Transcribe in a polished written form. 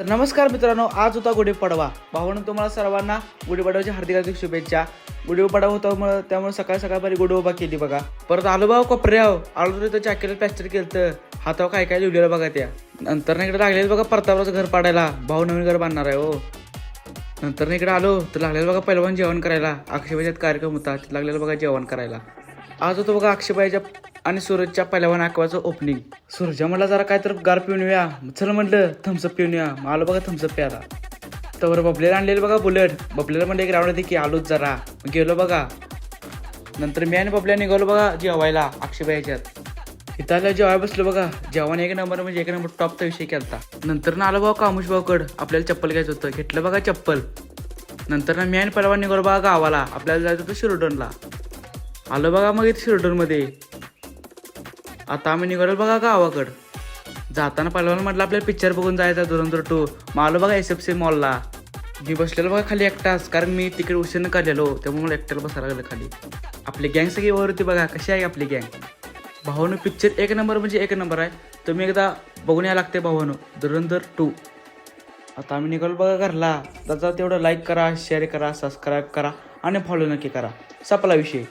तर नमस्कार मित्रांनो, आज होता गुढीपाडवा. भावांनो, तुम्हाला सर्वांना गुढीपाडव्याच्या हार्दिक हार्दिक शुभेच्छा. गुढीपाडवा होता त्यामुळे सकाळ सकाळपारी गुढी उभा केली बघा. परत आलो भाऊ कोपऱ्याव, आलो तर चाकीला प्लॅस्टर केलं, हातावर काय काय लिहिलेलं बघा. त्या नंतर इकडे लागले बघा प्रतापरावचं घर पाडायला. भाऊ नवीन घर बांधणार आहे हो. नंतर इकडे आलो तर लागलेलं बघा पहिलवान जेवण करायला. अक्षयबाईच्यात कार्यक्रम होता, तिथे लागलेलं बघा जेवण करायला. आज होतं बघा अक्षयबाईच्या आणि सूरजच्या पहिलवान आकवाचं ओपनिंग. सूरजा म्हटलं जरा काय तर गार पिऊन येऊया. चल म्हटलं थम्सअप पिऊन या. आलो बघा थम्सअप प्यायला. तर बबलेला आणलेलं बघा बुलेट. बबलेला म्हणलं एक राऊंड होती की आलोच जरा, गेलो बघा. नंतर मी आणि बबल्या निघालो बघा जेवायला अक्षयबाईच्यात. इथं आल्या जेवाय बसलो बघा. जेवण एक नंबर म्हणजे एक नंबर टॉपचा विषय केलता. नंतर ना आलो बघा कामुश भाऊकड, आपल्याला चप्पल घ्यायचं होतं. घेतलं बघा चप्पल. नंतर ना मी आणि पहिलवान निघालो बघा गावाला. आपल्याला जायचं होतं शिरोडनला. आलो बघा मग इथे शिरोडनमध्ये. आता आम्ही निघालो बघा गावाकडं. जाताना पहिलवान म्हटलं आपल्याला पिक्चर बघून जायचा धुरंधर 2. मग आलो बघा SFC मॉलला. मी बसलेलो बघा खाली एकटाच, कारण मी तिकीट उशीरनं काढलेलो, त्यामुळे मला एकट्याला बसायला लागलं खाली. आपली गँग सगळी वर होती बघा. कशी आहे आपली गँग. भावानं पिक्चर एक नंबर म्हणजे एक नंबर आहे. तुम्ही एकदा बघून यायला लागते भावानं, धुरंधर 2. आता आम्ही निघालो बघा घरला. त्याचा तेवढं लाईक करा, शेअर करा, सबस्क्राईब करा आणि फॉलो नक्की करा. संपला विषय.